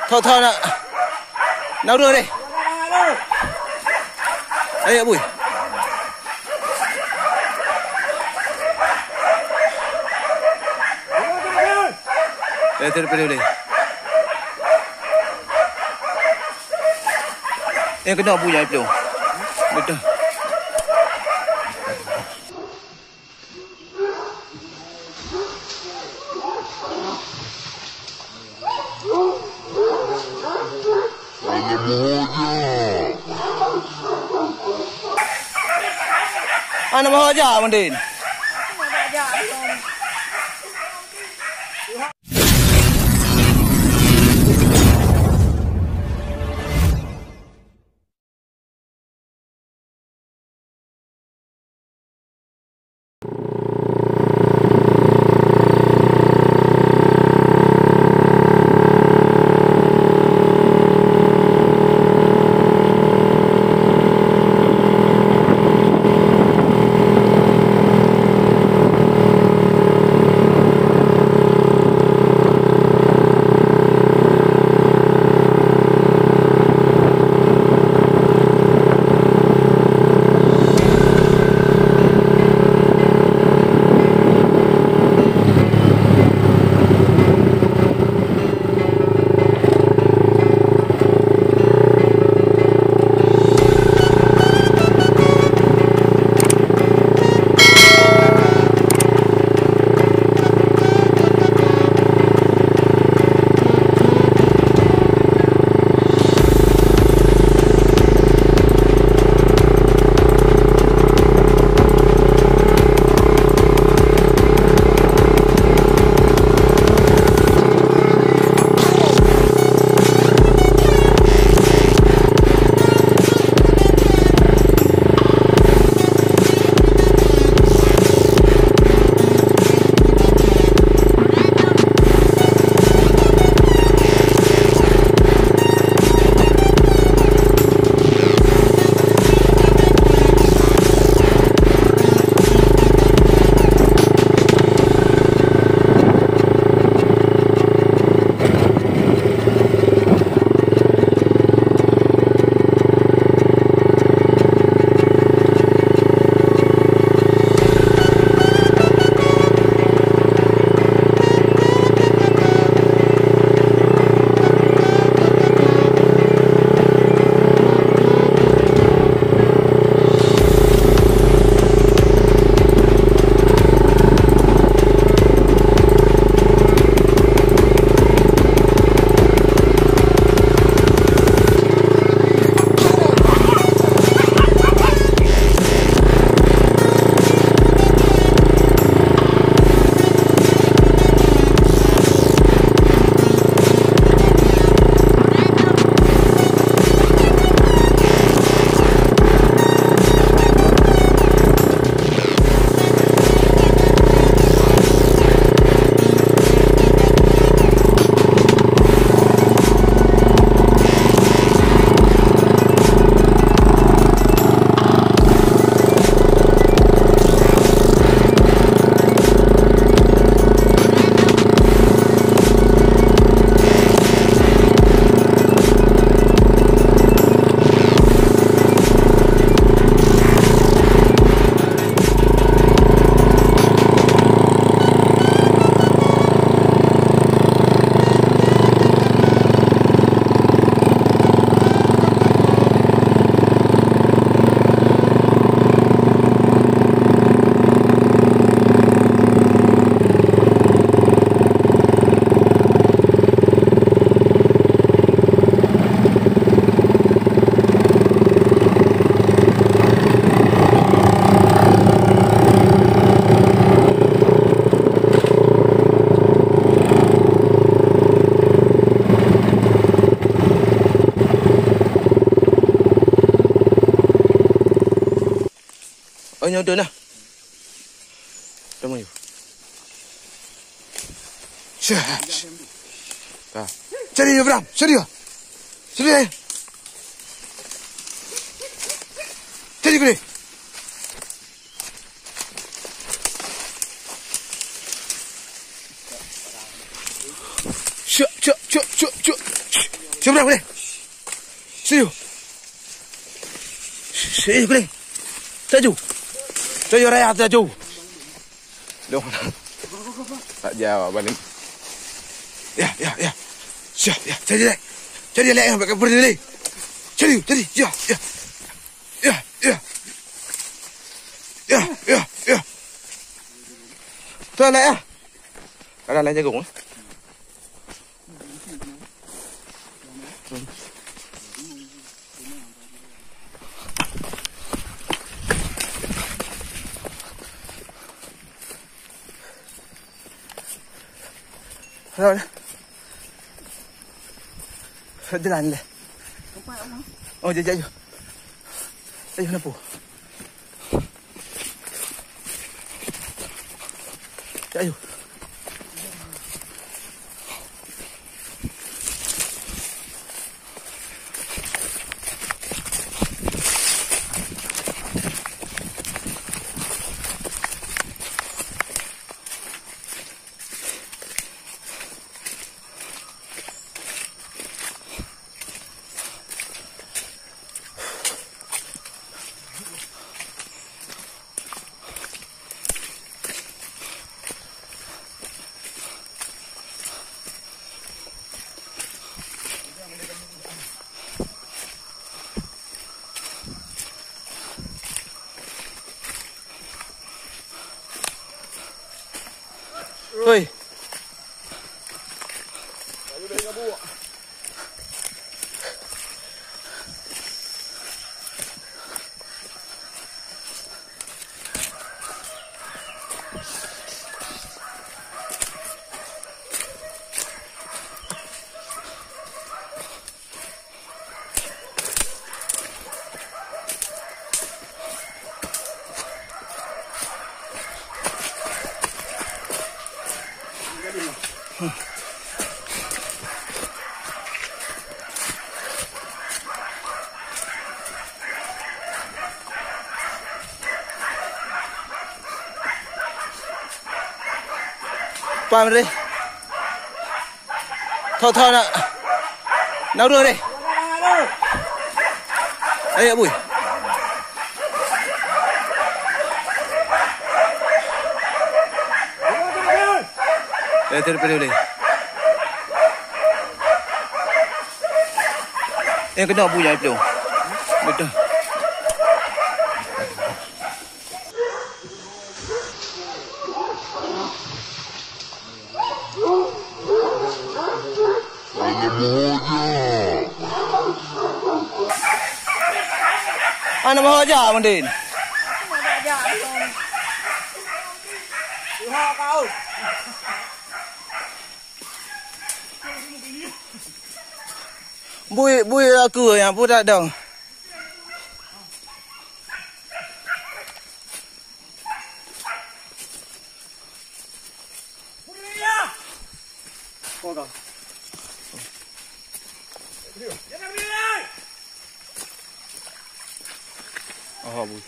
Thôi nào đưa đi. Đây Bùi. Đây. Em cái đó Bùi vậy belum. Betul. Ana mau aja Mandin. Nyodo lah. Tunggu yuk. Cari dia Bram, cari dia. Cari dia. Cari dia. Cuk. Seberang boleh. Serius. Serius boleh. Taju. Taju raya taju. Dong. Tak jawab balik. Ya. Siap, ya. Jadi lek. Jadi lek yang pakai berdiri. Jadi. Ya. Ya. Tuh lek ya. Ada lek jagung. Rồi. Jalan le. Oh, jajah. Ayo kenapa? Ayo. Oi. Qua bên đây. Thôi nè. Nấu đưa đây. Đây ạ Bùi. Đây đây. Em cái đó Bùi vậy đâu. Betul. Ana mau aja Mandin. Kau. Bui aku yang budak dong. Oh, Bui.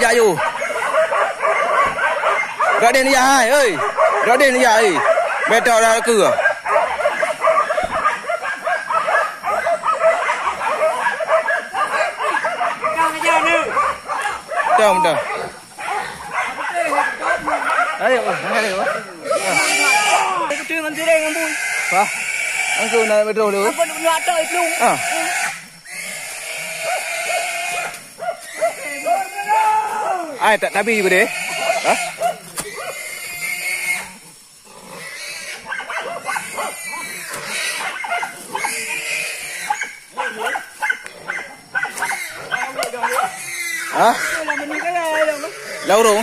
Jayu. Rõ đèn nhà hai ơi. Rõ đèn nhà ơi. Mẹ trò ra cửa. Không đâu. Đấy rồi, ngay đây rồi. Cái chuyện ăn đen ăn Bui. Hả? Ăn cừu này mới rồi được. Ăn vẫn loạn trời luôn. À. Ai tak bi berde? Ha? Hả? Lâu rồi.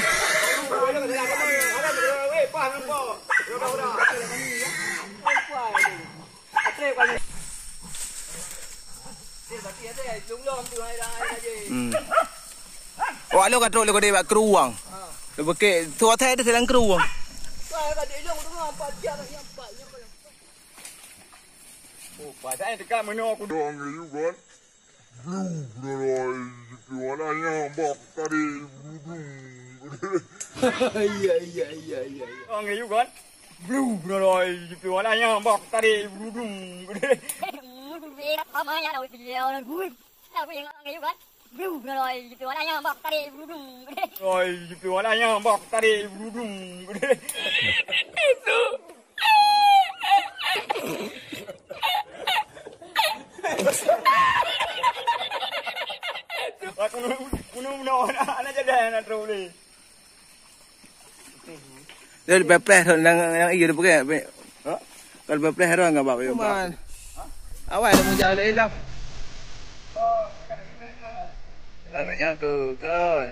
Wah, lo kat lo dia buat keruang. Lo pakai tua teh dia dalam keruang. kat dia long tengah 4 jam yang 4 nya kalau. Oh, pasal dekat mana aku dong juga. Belum jualannya bok tadi. Iya. Orang juga kan. Belum rồi jualannya bok tadi. Apa ya đâu video vui. Tapi yang juga kan. Belum rồi jualannya bok tadi. Rồi jualannya bok tadi. Itu. Aku nak anak jadi nak terus. Dia bepres yang iya dia pakai. Kalau bepres orang enggak bawa. Man. Awak dah mau jalan dah. Anaknya tu kan.